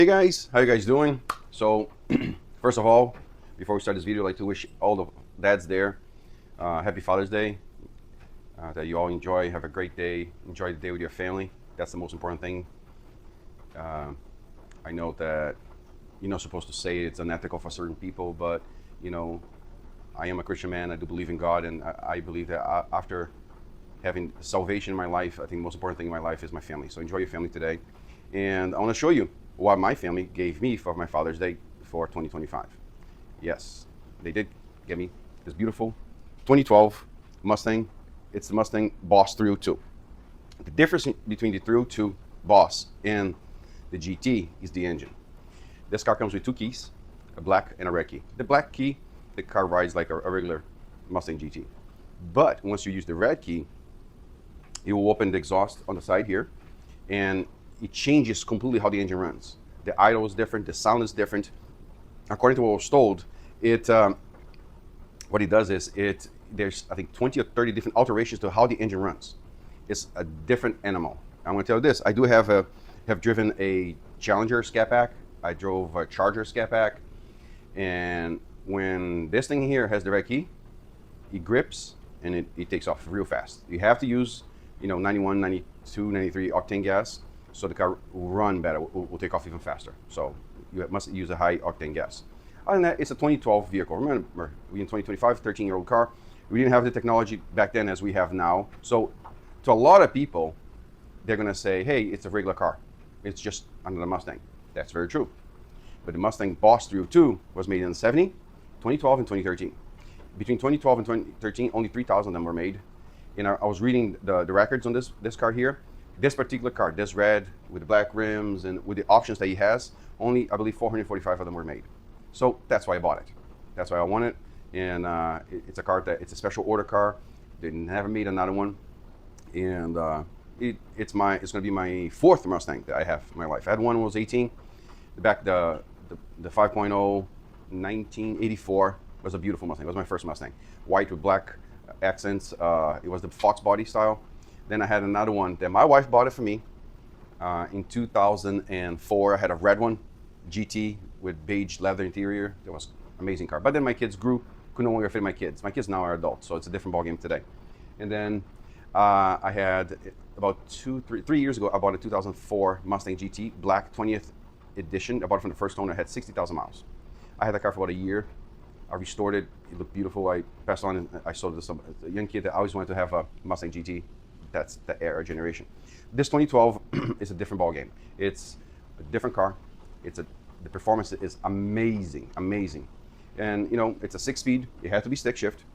Hey guys, how you guys doing? So, first of all, before we start this video, I'd like to wish all the dads there happy Father's Day. That you all enjoy, have a great day, enjoy the day with your family. That's the most important thing. Uh, I know that you're not supposed to say it's unethical for certain people, but you know, I am a Christian man. I do believe in God, and I believe that after having salvation in my life, I think the most important thing in my life is my family. So enjoy your family today. And I want to show you what my family gave me for my Father's Day for 2025. Yes, they did give me this beautiful 2012 Mustang. It's the Mustang Boss 302. The difference between the 302 Boss and the GT is the engine. This car comes with two keys, a black and a red key. The black key, the car rides like a regular Mustang GT. But once you use the red key, it will open the exhaust on the side here, and it changes completely how the engine runs. The idle is different, the sound is different. According to what was told, what it does is there's I think 20 or 30 different alterations to how the engine runs. It's a different animal. I'm going to tell you this: I do have driven a Challenger Scat Pack. I drove a Charger Scat Pack, and when this thing here has the red key, it grips and it takes off real fast. You have to use 91, 92, 93 octane gas, so the car will run better, will take off even faster. So you must use a high octane gas. Other than that, it's a 2012 vehicle. Remember, we in 2025, 13-year-old car. We didn't have the technology back then as we have now. So to a lot of people, they're gonna say, hey, it's a regular car. It's just another Mustang. That's very true. But the Mustang Boss 302 was made in the 70, 2012, and 2013. Between 2012 and 2013, only 3,000 of them were made. And I was reading the records on this car here. This particular car, this red with the black rims and with the options that he has, only I believe 445 of them were made. So that's why I bought it. That's why I want it. And it's a car it's a special order car. They never made another one. And it's going to be my fourth Mustang that I have in my life. I had one when I was 18. The 5.0 1984 was a beautiful Mustang. It was my first Mustang. White with black accents. It was the Fox body style. Then I had another one that my wife bought it for me in 2004. I had a red one, GT with beige leather interior. It was an amazing car. But then my kids grew, could no longer fit my kids. My kids now are adults, so it's a different ballgame today. And then I had about 3 years ago, I bought a 2004 Mustang GT, black 20th edition. I bought it from the first owner. It had 60,000 miles. I had that car for about a year. I restored it. It looked beautiful. I passed on and I sold it to some a young kid that always wanted to have a Mustang GT. That's the era generation. This 2012 is a different ball game. It's a different car. The performance is amazing, amazing. And it's a 6-speed. It had to be stick shift.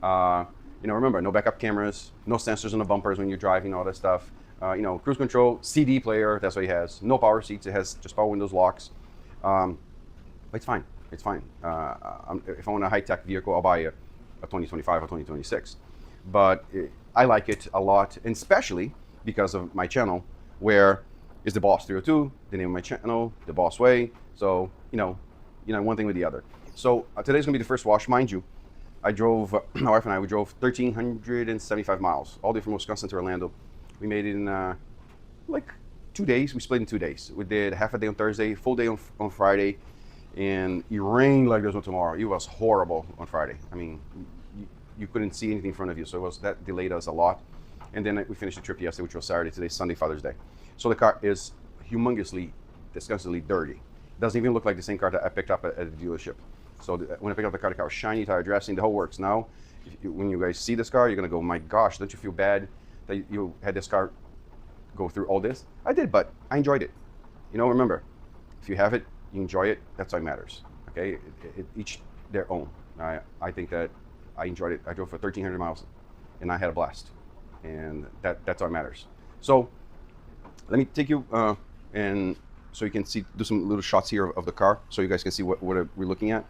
Remember, no backup cameras, no sensors on the bumpers when you're driving, all that stuff. Cruise control, CD player. That's what it has. No power seats. It has just power windows, locks. But it's fine. It's fine. If I want a high-tech vehicle, I'll buy a 2025 or 2026. But I like it a lot, and especially because of my channel, where is the Boss 302, the name of my channel, the Boss Way. So, one thing with the other. So today's gonna be the first wash, mind you. My wife and I, we drove 1,375 miles, all the way from Wisconsin to Orlando. We made it in like 2 days. We split in 2 days. We did half a day on Thursday, full day on Friday, and it rained like there's no tomorrow. It was horrible on Friday. I mean, you couldn't see anything in front of you, so that delayed us a lot. And then we finished the trip yesterday, which was Saturday. Today's Sunday, Father's Day. So the car is humongously, disgustingly dirty. It doesn't even look like the same car that I picked up at the dealership. So when I picked up the car was shiny, tire dressing, the whole works. Now, when you guys see this car, you're gonna go, my gosh, don't you feel bad that you had this car go through all this? I did, but I enjoyed it. Remember, if you have it, you enjoy it. That's what matters. Okay, each their own. I think that I enjoyed it. I drove for 1,300 miles, and I had a blast, and that's what matters. So let me take you and so you can do some little shots here of the car, so you guys can see what we're looking at.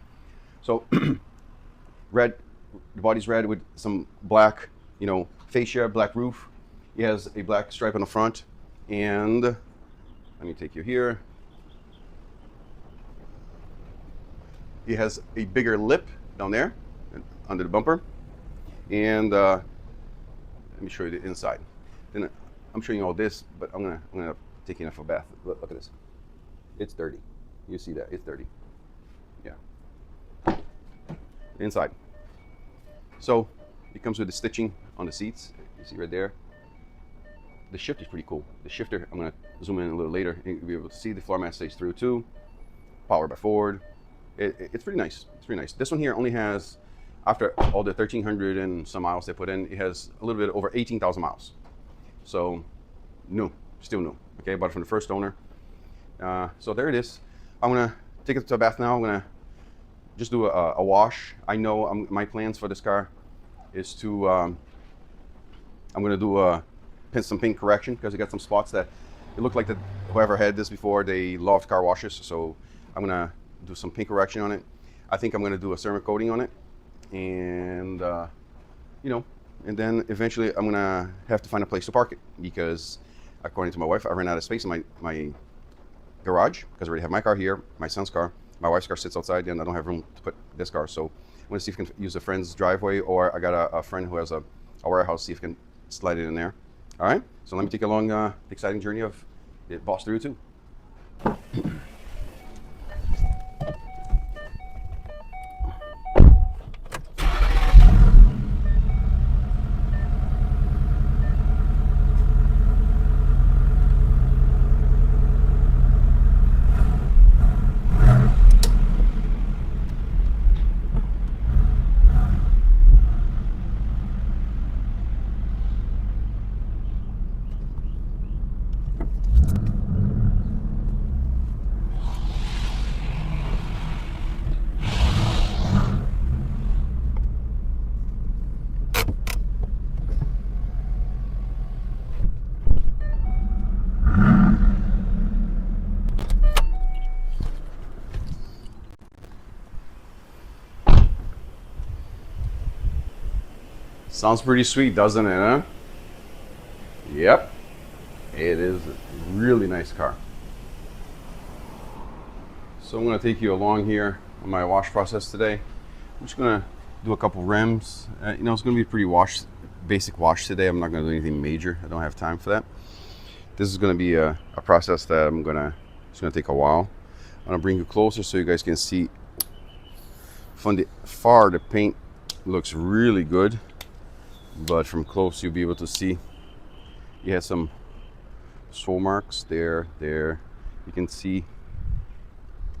So red, the body's red with some black, fascia, black roof. It has a black stripe on the front, and let me take you here. It has a bigger lip down there under the bumper, and let me show you the inside. Then I'm showing you all this, but I'm gonna take enough of a bath. Look at this. It's dirty. You see that? It's dirty. Yeah. Inside. So it comes with the stitching on the seats. You see right there. The shifter is pretty cool. The shifter, I'm going to zoom in a little later. You'll be able to see the floor mat stays through too. Power by Ford. It's pretty nice. It's pretty nice. This one here only has, after all the 1,300 and some miles they put in, it has a little bit over 18,000 miles. So new, still new. Okay, bought it from the first owner. So there it is. I'm gonna take it to a bath now. I'm gonna just do a wash. I know my plans for this car is to, I'm gonna do some paint correction because it got some spots that it looked like that whoever had this before, they loved car washes. So I'm gonna do some paint correction on it. I think I'm gonna do a ceramic coating on it, and you know, and then eventually I'm gonna have to find a place to park it because, according to my wife, I ran out of space in my garage because I already have my car here, my son's car, my wife's car sits outside, and I don't have room to put this car. So I'm gonna see if I can use a friend's driveway, or I got a friend who has a warehouse, see if I can slide it in there. All right, so let me take you along the exciting journey of the Boss 302. Sounds pretty sweet, doesn't it, huh? Yep. It is a really nice car. So I'm going to take you along here on my wash process today. I'm just going to do a couple rims. You know, it's going to be a pretty basic wash today. I'm not going to do anything major. I don't have time for that. This is going to be a process that it's going to take a while. I'm going to bring you closer so you guys can see from the far the paint looks really good. But from close, you'll be able to see you have some swole marks there. You can see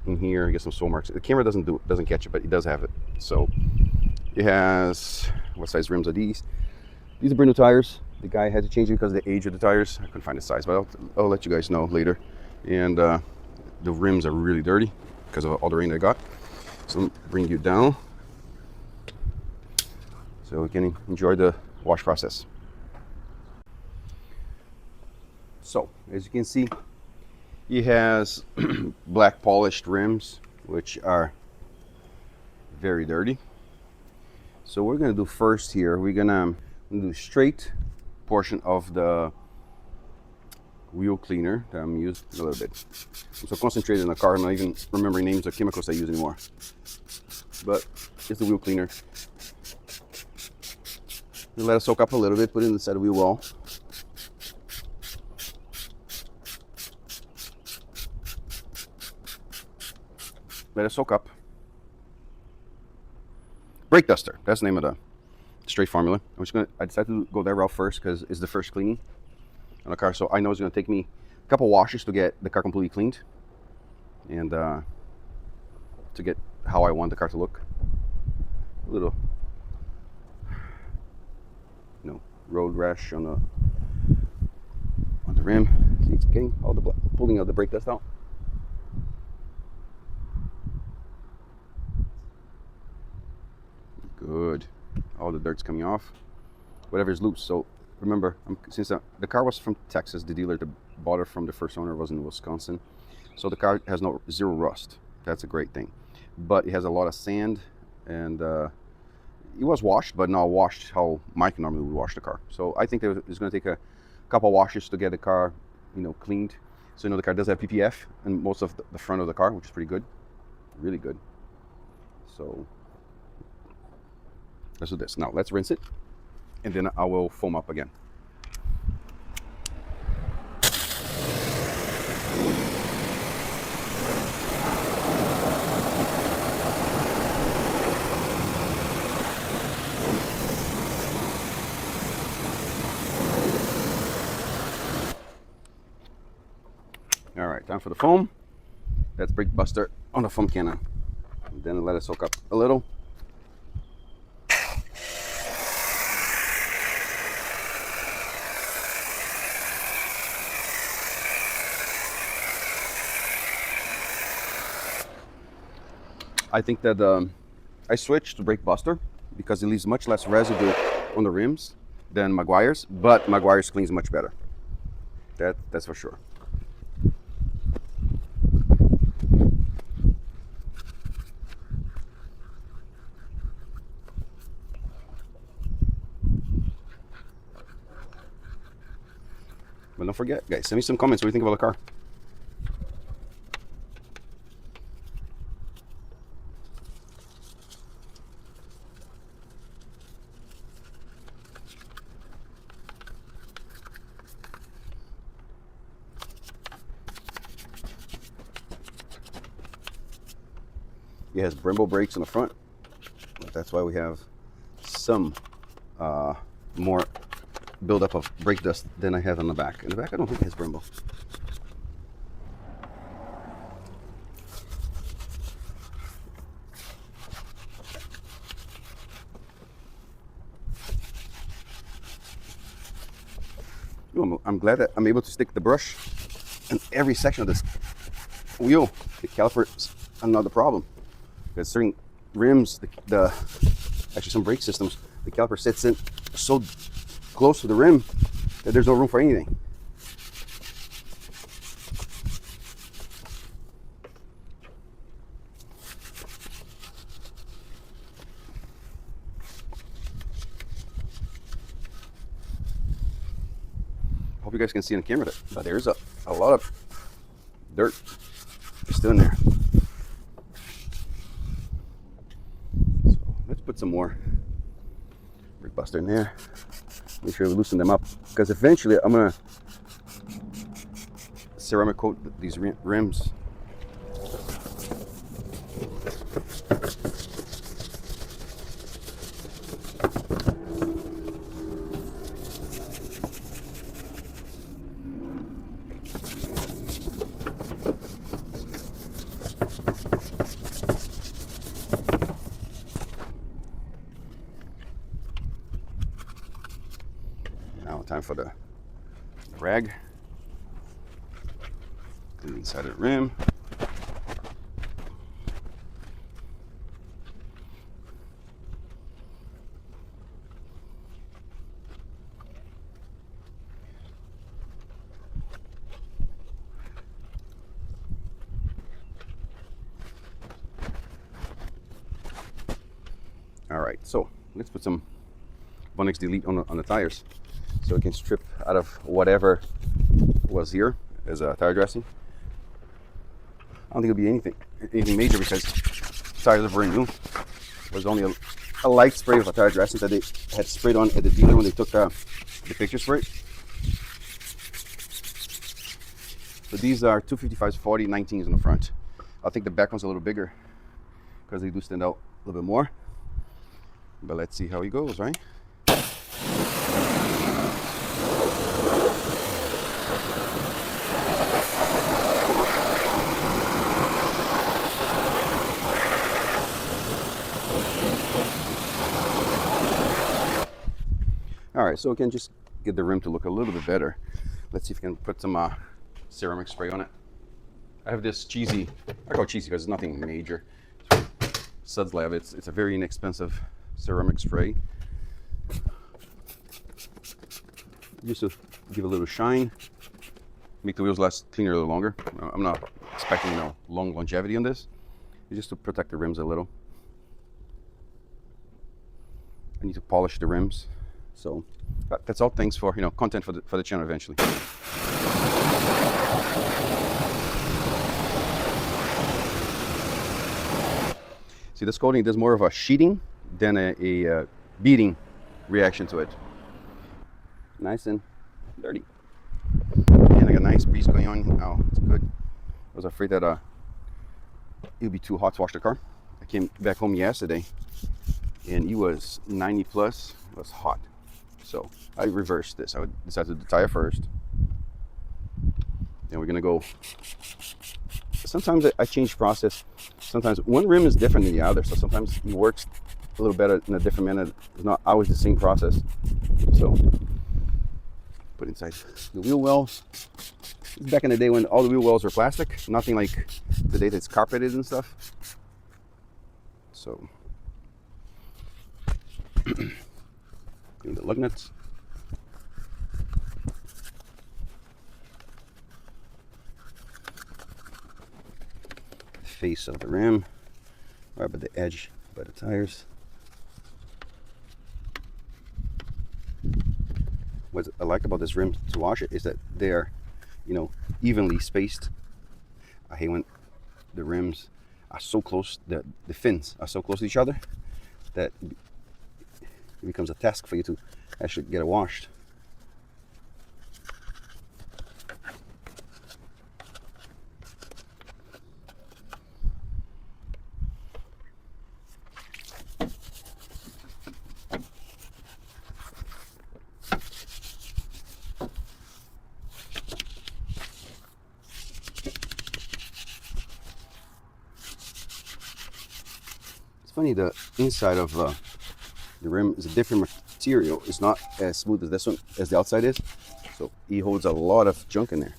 in here, you get some swole marks. The camera doesn't catch it, but it does have it. So it has, what size rims are these? These are brand new tires. The guy had to change it because of the age of the tires. I couldn't find the size, but I'll let you guys know later. And the rims are really dirty because of all the rain I got. So let me bring you down so we can enjoy the wash process. So as you can see, he has black polished rims, which are very dirty. So what we're gonna do first here, we're gonna do straight portion of the wheel cleaner that I'm using a little bit. I'm so concentrated in the car, I'm not even remembering names of chemicals I use anymore. But it's the wheel cleaner. We let it soak up a little bit, put it inside the wheel well. Let it soak up. Brake duster, that's the name of the straight formula. I decided to go that route first because it's the first cleaning on the car. So I know it's gonna take me a couple washes to get the car completely cleaned and to get how I want the car to look. A little, road rash on the rim. See, it's getting all the pulling out the brake dust out. Good. All the dirt's coming off. Whatever's loose. So remember, since the car was from Texas, the dealer that bought it from the first owner was in Wisconsin. So the car has zero rust. That's a great thing. But it has a lot of sand, and it was washed, but not washed how Mike normally would wash the car. So I think it's going to take a couple washes to get the car, cleaned. So the car does have PPF in most of the front of the car, which is pretty good, really good. So let's do this. Now let's rinse it, and then I will foam up again. Time for the foam. That's brake buster on the foam cannon. And then let it soak up a little. I think that I switched to brake buster because it leaves much less residue on the rims than Meguiar's, but Meguiar's cleans much better. That's for sure. But don't forget, guys, send me some comments what you think about the car. It has Brembo brakes in the front. That's why we have some more buildup of brake dust than I have on the back. In the back, I don't think it has Brembo. I'm glad that I'm able to stick the brush in every section of this wheel. The calipers are not the problem. Because certain rims, actually some brake systems, the caliper sits in so close to the rim that there's no room for anything. Hope you guys can see in the camera that, but there's a lot of dirt still in there. So let's put some more brake buster in there. Make sure we loosen them up, because eventually I'm gonna ceramic coat these rims. Now time for the rag. Clean the inside of the rim. All right, so let's put some Vonix Delete on the tires, so we can strip out of whatever was here as a tire dressing. I don't think it'll be anything major, because tires are brand new. It was only a light spray of a tire dressing that they had sprayed on at the dealer when they took the pictures for it. So these are 255s, 40, 19s in the front. I think the back one's a little bigger because they do stand out a little bit more. But let's see how he goes, right? All right, so we can just get the rim to look a little bit better. Let's see if we can put some ceramic spray on it. I have this cheesy, I call it cheesy because it's nothing major. Suds Lab, it's a very inexpensive ceramic spray. Just to give a little shine, make the wheels last cleaner a little longer. I'm not expecting long longevity on this. It's just to protect the rims a little. I need to polish the rims. So that's all thanks for content for the channel eventually. See, this coating does more of a sheeting than a beating reaction to it. Nice and dirty. And like a nice breeze going on. Oh, it's good. I was afraid that it would be too hot to wash the car. I came back home yesterday and it was 90 plus. It was hot. So I reversed this. I would decide to do the tire first. And we're gonna go. Sometimes I change process. Sometimes one rim is different than the other, so sometimes it works a little better in a different manner. It's not always the same process. So put inside the wheel wells. Back in the day when all the wheel wells were plastic, nothing like today that's carpeted and stuff. So the lug nuts. Face of the rim, right by the edge by the tires. What I like about this rim to wash it is that they're, evenly spaced. I hate when the rims are so close, the fins are so close to each other that it becomes a task for you to actually get it washed. Funny, the inside of the rim is a different material. It's not as smooth as this one as the outside is, so it holds a lot of junk in there.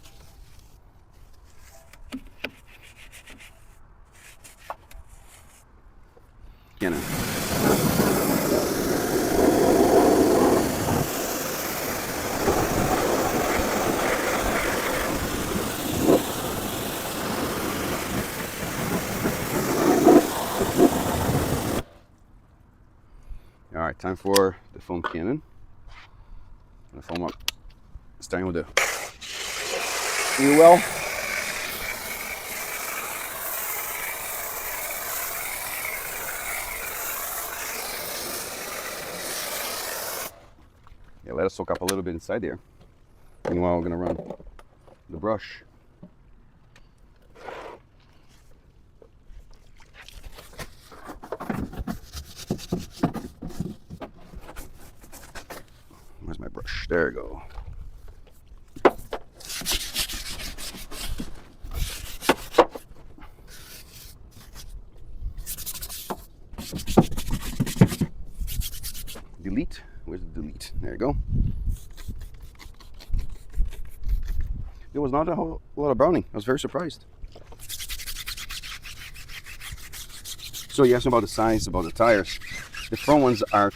All right, time for the foam cannon. I'm gonna foam up, starting with the wheel well. Yeah, let it soak up a little bit inside there. Meanwhile, we're gonna run the brush. Where's my brush? There we go. Delete. Where's the delete? There you go. There was not a whole lot of browning. I was very surprised. So you asked me about the size, about the tires. The front ones are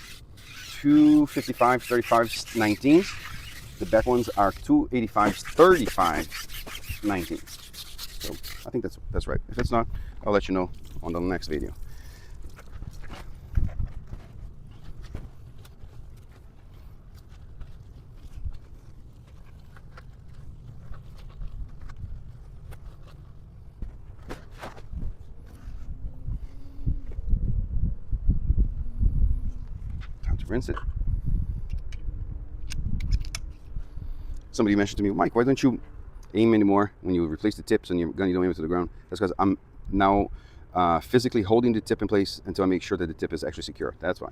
255 35s 19s. The back ones are 285s 35 19s. So I think that's right. If it's not, I'll let you know on the next video. Rinse it. Somebody mentioned to me, Mike, why don't you aim anymore when you replace the tips and your gun, you don't aim it to the ground? That's because I'm now physically holding the tip in place until I make sure that the tip is actually secure. That's why.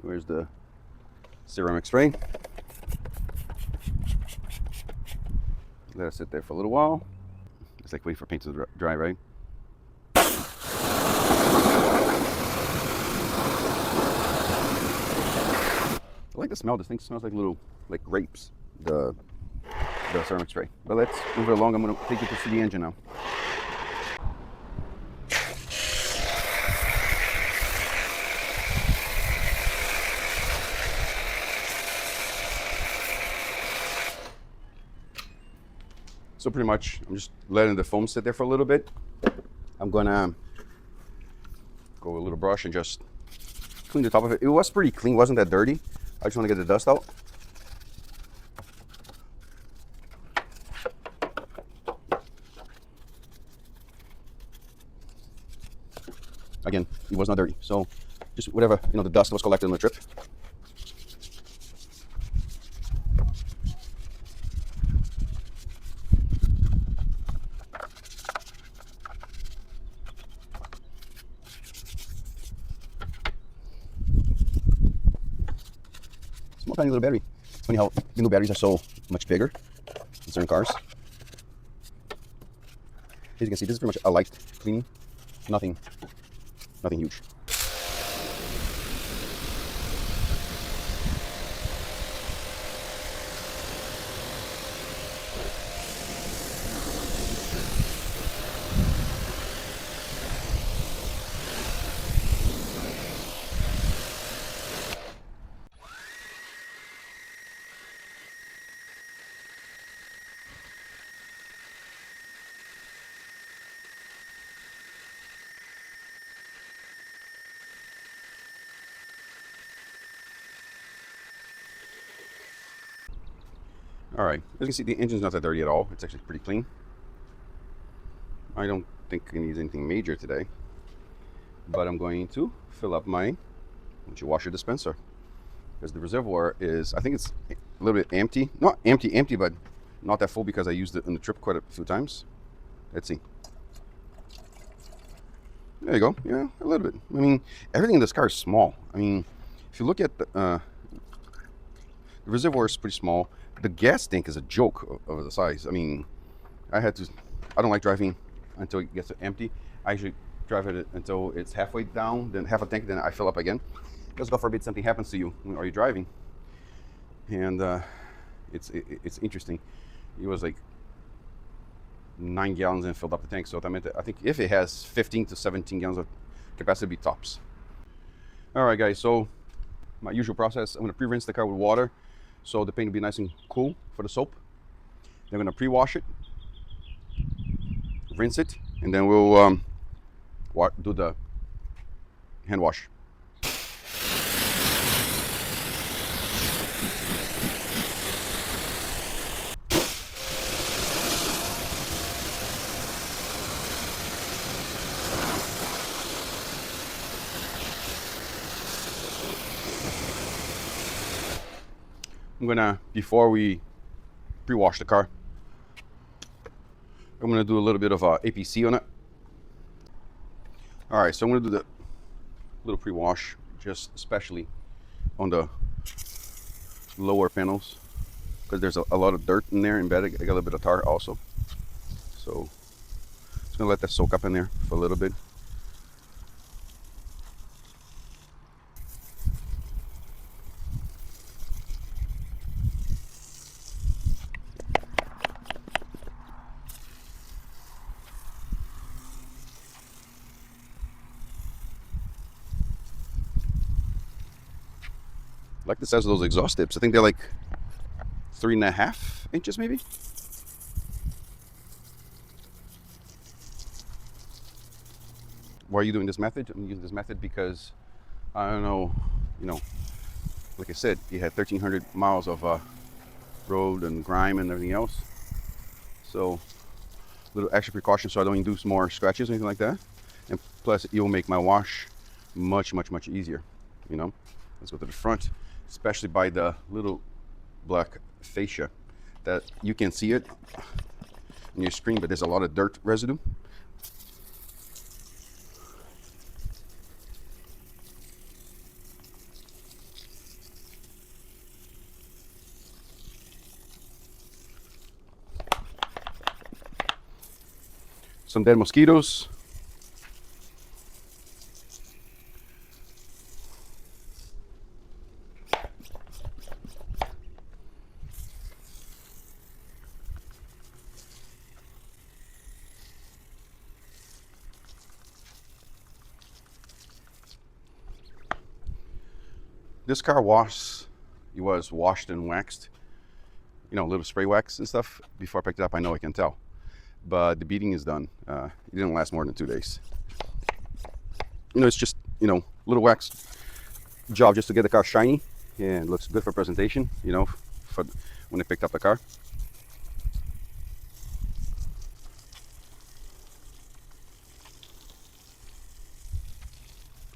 Where's the ceramic spray? Let it sit there for a little while. It's like waiting for paint to dry, right? I like the smell. This thing smells like like grapes, the ceramic spray. But let's move it along. I'm going to take you to see the engine now. So pretty much, I'm just letting the foam sit there for a little bit. I'm gonna go with a little brush and just clean the top of it. It was pretty clean, wasn't that dirty. I just want to get the dust out. Again, it was not dirty. So just whatever, the dust was collected on the trip. tiny little battery. It's funny how the new batteries are so much bigger in certain cars. As you can see, this is pretty much a light cleaning. Nothing huge. All right, as you can see, the engine's not that dirty at all. It's actually pretty clean. I don't think it needs anything major today, but I'm going to fill up my washer dispenser because the reservoir is, I think it's a little bit empty. Not empty, but not that full because I used it on the trip quite a few times. Let's see. There you go. Yeah, a little bit. I mean, everything in this car is small. I mean, if you look at the reservoir is pretty small. The gas tank is a joke of the size. I mean, I don't like driving until it gets empty. I usually drive it until it's halfway down, then half a tank, then I fill up again. Because God forbid something happens to you when are you driving. And it's interesting. It was like 9 gallons and filled up the tank. So I think if it has 15 to 17 gallons of capacity, it'd be tops. All right, guys. So my usual process, I'm going to pre-rinse the car with water so the paint will be nice and cool for the soap. Then I'm going to pre-wash it, rinse it, and then we'll do the hand wash. I'm gonna, before we pre-wash the car, I'm gonna do a little bit of APC on it. All right, so I'm gonna do the little pre-wash, just especially on the lower panels, because there's a lot of dirt in there embedded. I got a little bit of tar also. So just gonna let that soak up in there for a little bit. I like the size of those exhaust tips. I think they're like 3.5 inches maybe. Why are you doing this method? I'm using this method because I don't know, like I said, you had 1,300 miles of road and grime and everything else. So a little extra precaution so I don't induce more scratches or anything like that. And plus it will make my wash much easier. Let's go to the front, especially by the little black fascia that you can see it on your screen, but there's a lot of dirt residue. Some dead mosquitoes. This car was washed and waxed, a little spray wax and stuff. Before I picked it up, I know I can tell. But the beating is done. It didn't last more than 2 days. It's just, little wax job just to get the car shiny and looks good for presentation, for when I picked up the car.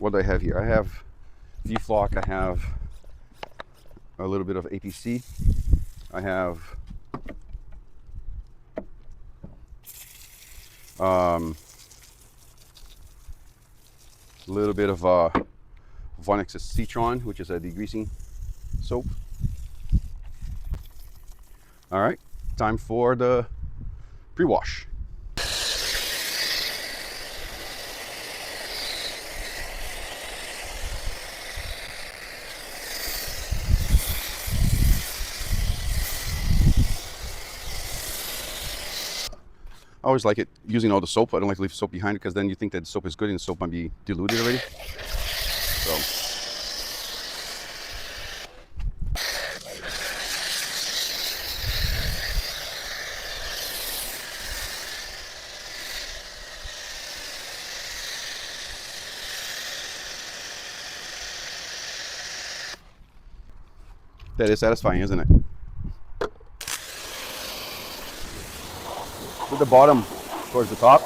What do I have here? I have V-Flock, I have a little bit of APC, I have a little bit of Vonex's Citron, which is a degreasing soap. All right, time for the pre-wash. I always like it using all the soap. I don't like to leave soap behind because then you think that the soap is good and the soap might be diluted already. So. That is satisfying, isn't it? To the bottom towards the top.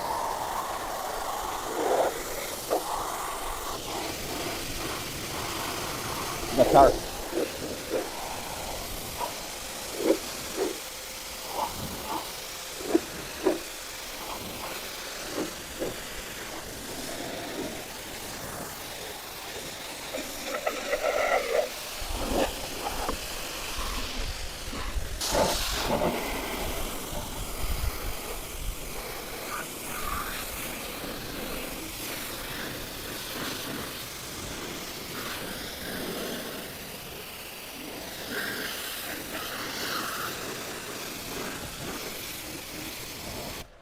The tar.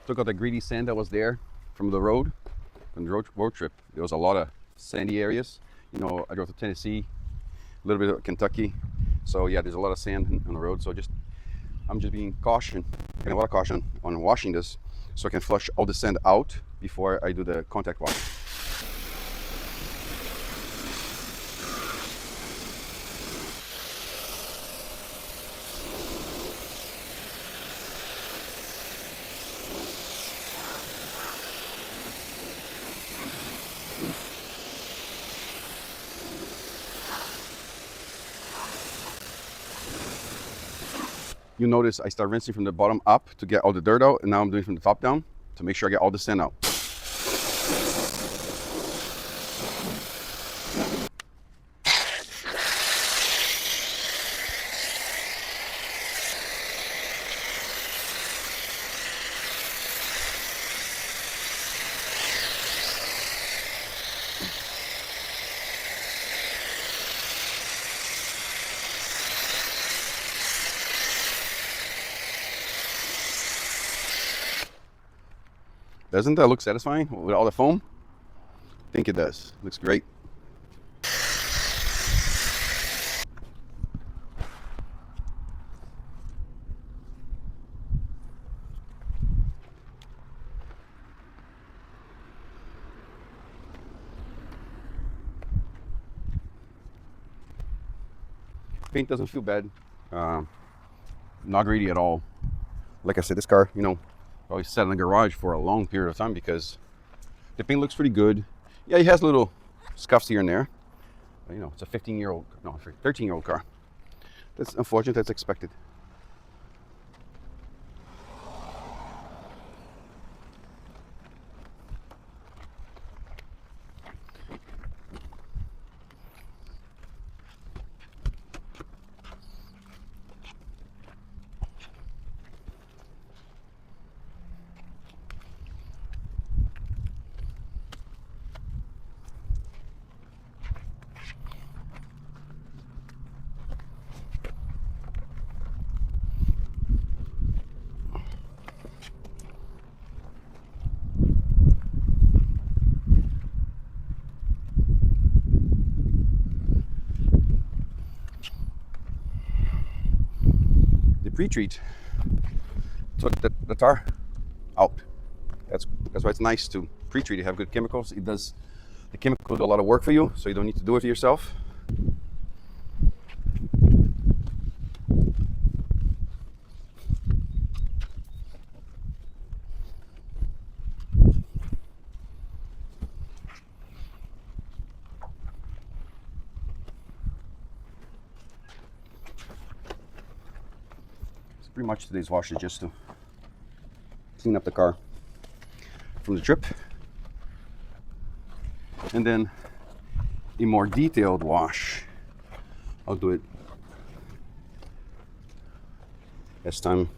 Took out the greedy sand that was there from the road trip. There was a lot of sandy areas. You know, I drove to Tennessee, a little bit of Kentucky. So yeah, there's a lot of sand on the road. So I'm just being getting a lot of caution on washing this so I can flush all the sand out before I do the contact wash. You notice I start rinsing from the bottom up to get all the dirt out, and now I'm doing from the top down to make sure I get all the sand out. Doesn't that look satisfying with all the foam? I think it does. Looks great. Paint doesn't feel bad. Not greedy at all. Like I said, this car, you know, probably sat in the garage for a long period of time because the paint looks pretty good. Yeah, it has little scuffs here and there. But, you know, it's a 13-year-old car. That's unfortunate. That's expected. Pre-treat took the tar out. That's why it's nice to pre-treat. You have good chemicals. The chemicals do a lot of work for you, so you don't need to do it yourself. Pretty much today's wash is just to clean up the car from the trip, and then a more detailed wash, I'll do it as time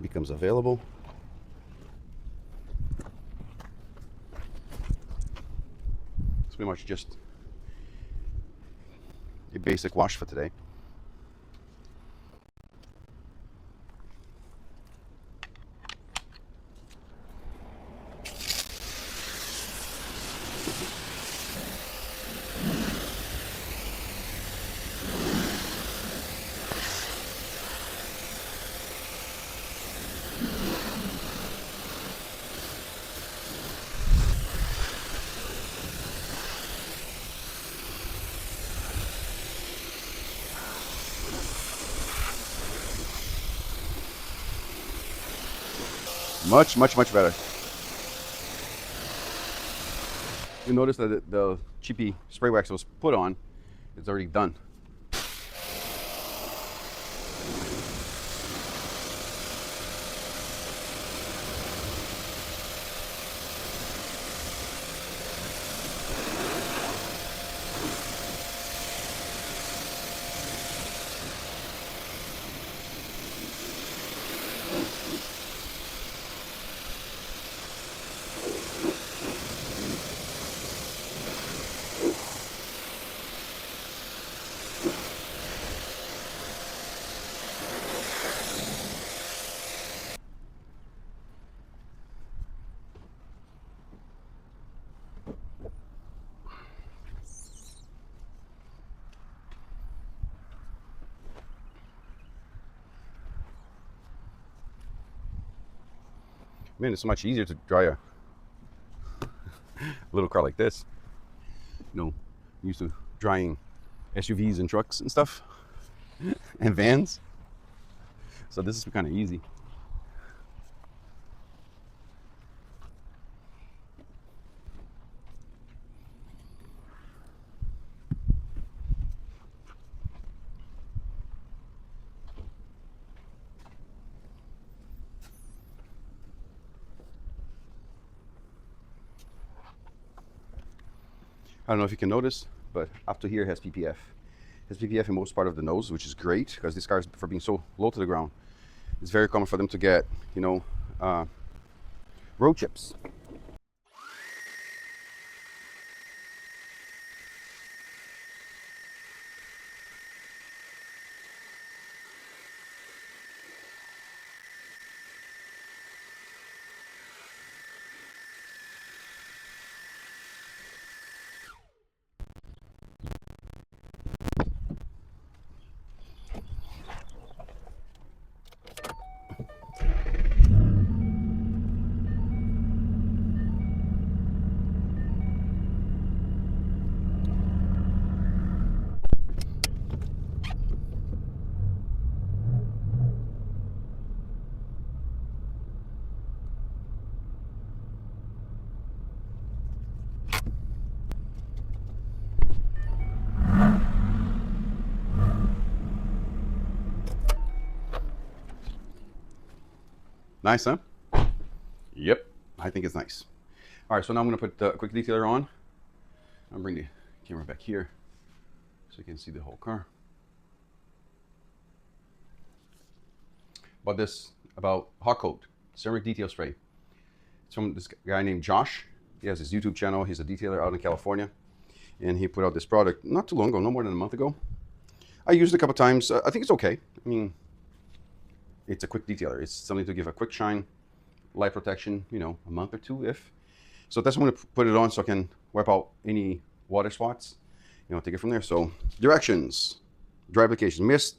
becomes available. It's pretty much just a basic wash for today. Much better. You notice that the cheapy spray wax was put on, it's already done. Man, it's so much easier to dry a little car like this. You know, I'm used to drying SUVs and trucks and stuff and vans. So this is kind of easy. I don't know if you can notice, but up to here has PPF. It has PPF in most part of the nose, which is great because these cars, for being so low to the ground, it's very common for them to get, you know, road chips. Nice, huh? Yep, I think it's nice. All right, so now I'm gonna put the quick detailer on. I'll bring the camera back here so you can see the whole car. About Hot Coat ceramic detail spray. It's from this guy named Josh. He has his YouTube channel. He's a detailer out in California, and he put out this product not too long ago, no more than a month ago. I used it a couple times. I think it's okay. I mean, it's a quick detailer. It's something to give a quick shine, light protection, you know, a month or two if. So that's when I'm gonna put it on so I can wipe out any water spots, you know, take it from there. So directions, dry application, mist,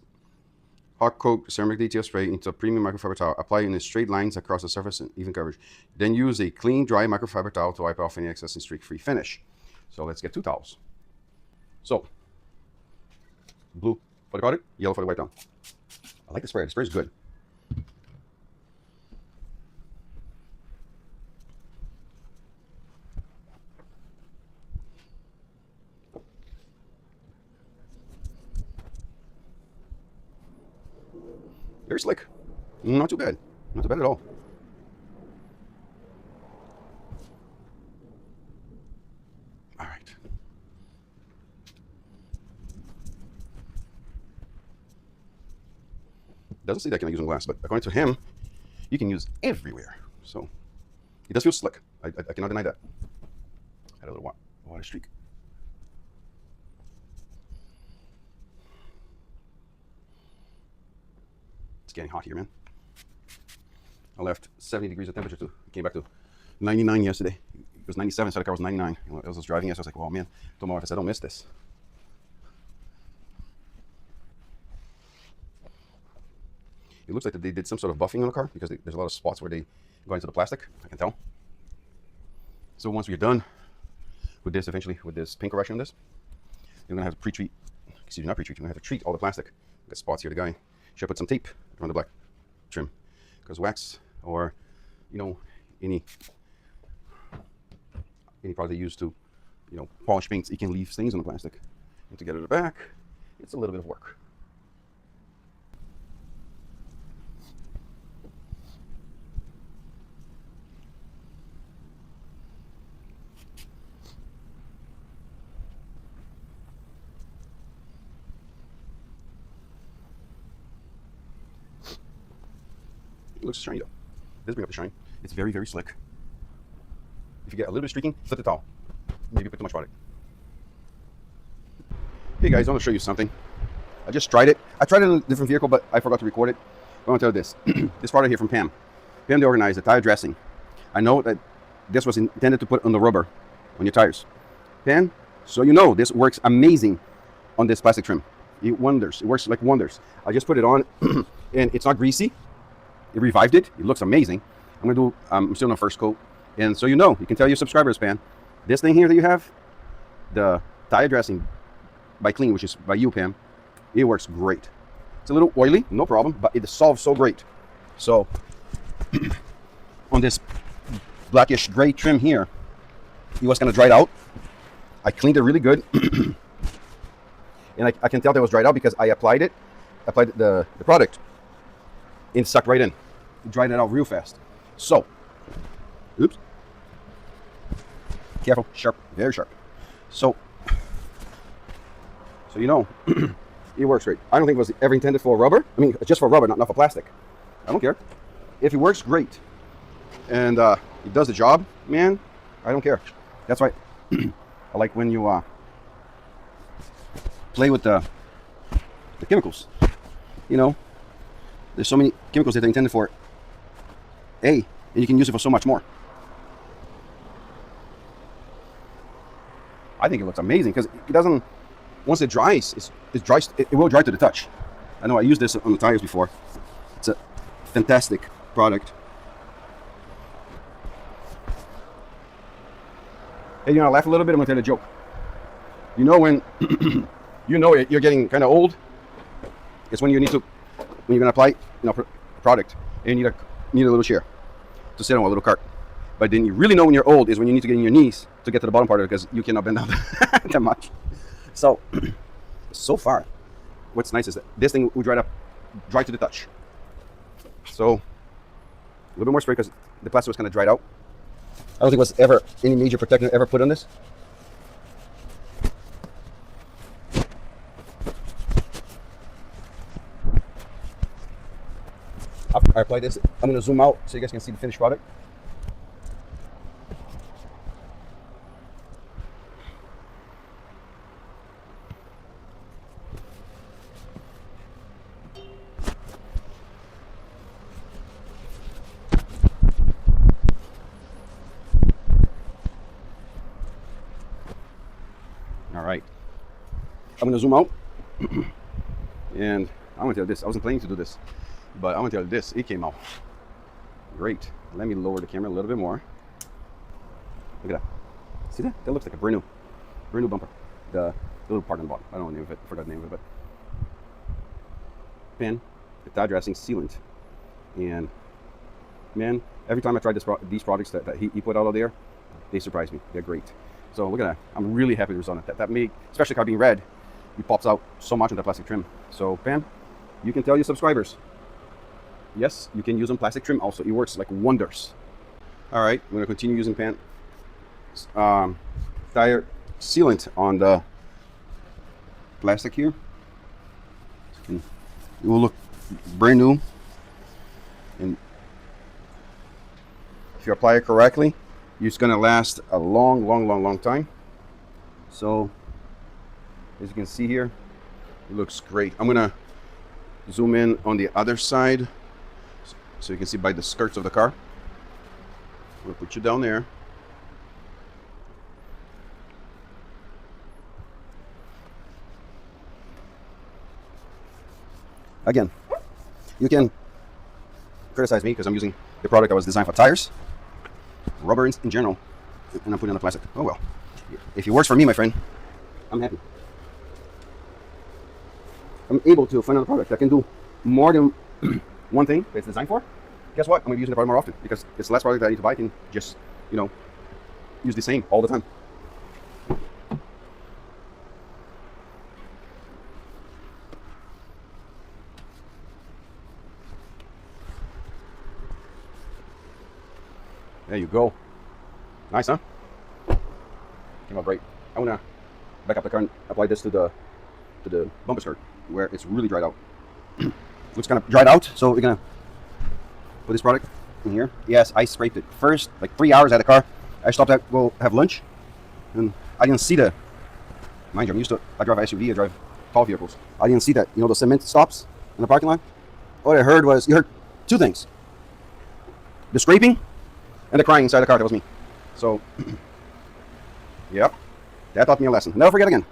hot coat ceramic detail spray into a premium microfiber towel. Apply in straight lines across the surface and even coverage. Then use a clean, dry microfiber towel to wipe off any excess and streak-free finish. So let's get 2 towels. So, blue for the product, yellow for the wipe down. I like the spray. The spray is good. Very slick. Not too bad. Not too bad at all. All right. doesn't say that I can use on glass, but according to him, you can use everywhere. So it does feel slick. I cannot deny that. Had a little water streak. It's getting hot here, man. I left 70 degrees of temperature too. It came back to 99 yesterday. It was 97, so the car was 99. I was driving yesterday, I was like, oh man, I told my wife, I said, I don't miss this. It looks like they did some sort of buffing on the car because there's a lot of spots where they go into the plastic, I can tell. So once we're done with this, eventually, with this paint correction on this, you're gonna have to pre-treat, excuse me, not pre-treat, you're gonna have to treat all the plastic. Got spots here, the guy should put some tape around the black trim because wax or, you know, any product they use to, you know, polish paints, it can leave stains on the plastic. And to get it back, it's a little bit of work. It looks shiny though. It does bring up the shine. It's very, very slick. If you get a little bit of streaking, flip the towel. Maybe put too much product. Hey guys, I want to show you something. I just tried it. I tried it in a different vehicle, but I forgot to record it. I want to tell you this. This product here from Pam. Pam, the organizer, tire dressing. I know that this was intended to put on the rubber on your tires. Pam, so you know, this works amazing on this plastic trim. It wonders. It works like wonders. I just put it on, and it's not greasy. It revived it. It looks amazing. I'm gonna do. I'm still on the first coat, and so you know, you can tell your subscribers, Pam, this thing here that you have, the tire dressing by Clean, which is by you, Pam, it works great. It's a little oily, no problem, but it dissolves so great. So on this blackish gray trim here, it was kind of dried out. I cleaned it really good, and I can tell that it was dried out because I applied the product. It sucked right in. It dried it out real fast. So, oops. Careful, sharp, very sharp. So you know, it works great. I don't think it was ever intended for rubber. I mean, just for rubber, not for plastic. I don't care. If it works, great. And it does the job, man, I don't care. That's why I like when you play with the chemicals. You know, there's so many chemicals that are intended for A, and you can use it for so much more. I think it looks amazing because it doesn't, once it dries, it will dry to the touch. I know I used this on the tires before. It's a fantastic product. Hey, you know, laugh a little bit, I'm gonna tell you a joke. You know when you know you're getting kind of old, it's when you're gonna apply, you know, product, and you need a little chair to sit on, a little cart. But then you really know when you're old is when you need to get in your knees to get to the bottom part of it because you cannot bend down that much. So far, what's nice is that this thing will dry to the touch. So a little bit more spray because the plastic was kind of dried out. I don't think was ever any major protectant ever put on this. After I apply this, I'm going to zoom out so you guys can see the finished product. All right, I'm going to zoom out, and I'm going to tell you this. I wasn't planning to do this, but I'm going to tell you this. It came out great. Let me lower the camera a little bit more. Look at that. See that? That looks like a brand new bumper. The little part on the bottom. I don't know the name of it. I forgot the name of it, but pen, the tire dressing sealant, and man, every time I tried these products that he put out there, they surprise me. They're great. So look at that. I'm really happy with the result. That made, especially car being red, it pops out so much on the plastic trim. So Pam, you can tell your subscribers, yes, you can use on plastic trim also. It works like wonders. All right, I'm gonna continue using Pam tire sealant on the plastic here. It will look brand new, and if you apply it correctly, it's gonna last a long time. So as you can see here, it looks great. I'm gonna zoom in on the other side so you can see by the skirts of the car. We'll put you down there. Again, you can criticize me because I'm using the product that was designed for tires, rubber in general, and I'm putting on the plastic. Oh well. If it works for me, my friend, I'm happy. I'm able to find another product that can do more than one thing that it's designed for. Guess what? I'm going to be using the product more often because it's the last product that I need to buy. I can just, use the same all the time. There you go. Nice, huh? Came out great. I want to back up the car and apply this to the bumper skirt where it's really dried out. Looks kind of dried out, so we're gonna put this product in here. Yes, I scraped it first, like 3 hours at the car. I stopped to go have lunch, and I didn't see the. Mind you, I drive SUV, I drive tall vehicles. I didn't see that. The cement stops in the parking lot. All I heard was, you heard two things: the scraping and the crying inside the car. That was me. So, yep, that taught me a lesson. Never forget again.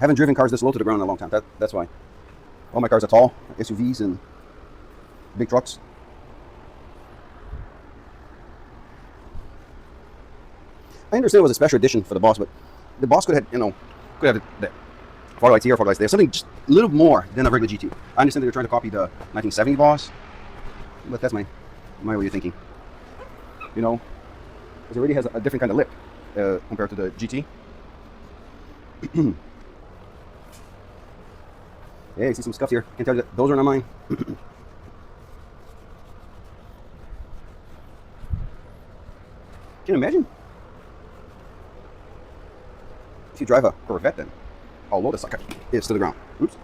Haven't driven cars this low to the ground in a long time. That's why. All my cars are tall, SUVs and big trucks. I understand it was a special edition for the Boss, but the Boss could have the fog lights here, fog lights there, something just a little more than a regular GT. I understand that they're trying to copy the 1970 Boss, but that's my way of thinking. Because it already has a different kind of lip compared to the GT. Yeah, you see some scuffs here. Can't tell you that those are not mine. Can you imagine? If you drive a Corvette, then how low the sucker is to the ground. Oops.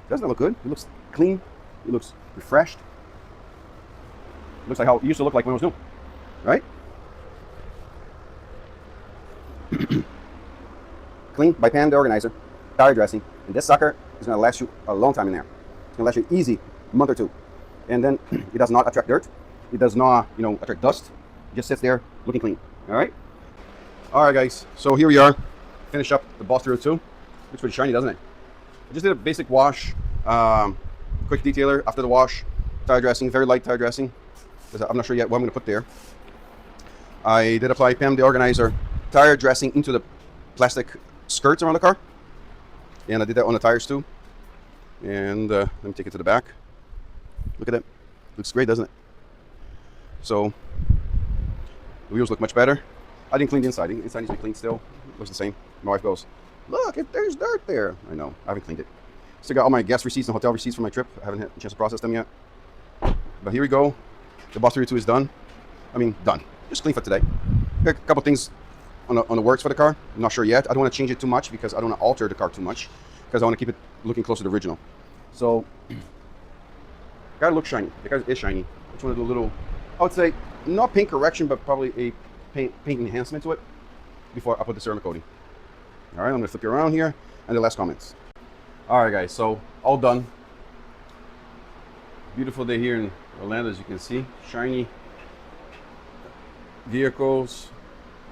Doesn't it look good? It looks clean. It looks refreshed. It looks like how it used to look like when it was new, right? Clean by pan the organizer, tire dressing, and this sucker is going to last you a long time in there. It's going to last you easy a month or two, and then it does not attract dirt. It does not, attract dust. It just sits there looking clean. All right, guys. So here we are. Finish up the Boss 302. Looks pretty shiny, doesn't it? I just did a basic wash, quick detailer after the wash, tire dressing, very light tire dressing. I'm not sure yet what I'm going to put there. I did apply PEM, the organizer, tire dressing into the plastic skirts around the car. And I did that on the tires too. And let me take it to the back. Look at that. Looks great, doesn't it? So, the wheels look much better. I didn't clean the inside. The inside needs to be cleaned still. Looks the same. My wife goes, look, there's dirt there. I know, I haven't cleaned it. Still got all my gas receipts and hotel receipts for my trip. I haven't had a chance to process them yet. But here we go. The Boss 302 is done. Done. Just clean for today. Got a couple things on the works for the car. I'm not sure yet. I don't want to change it too much because I don't want to alter the car too much because I want to keep it looking close to the original. So, gotta look shiny. The car is shiny. I just want to do a little, I would say, not paint correction, but probably a paint enhancement to it before I put the ceramic coating. All right, I'm going to flip you around here and the last comments. All right, guys, so all done. Beautiful day here in Orlando, as you can see. Shiny vehicles,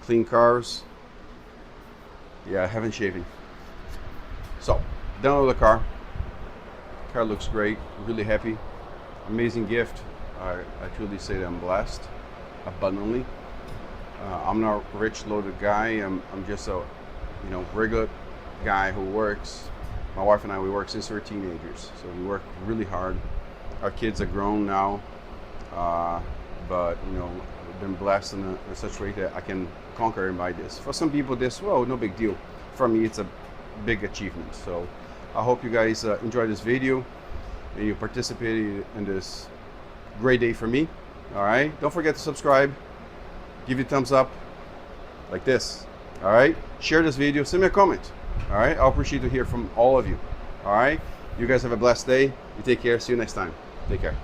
clean cars. Yeah, I haven't shaving. So, done with the car. Car looks great. Really happy. Amazing gift. I truly say that I'm blessed abundantly. I'm not a rich, loaded guy. I'm just a regular guy who works. My wife and I, we work since we're teenagers, so we work really hard. Our kids are grown now, but we've been blessed in such a way that I can conquer and buy this. For some people, no big deal. For me, it's a big achievement. So I hope you guys enjoyed this video and you participated in this great day for me. All right, don't forget to subscribe, give it a thumbs up like this. All right, share this video, send me a comment. All right, I'll appreciate to hear from all of you. All right, you guys have a blessed day. You take care. See you next time. Take care.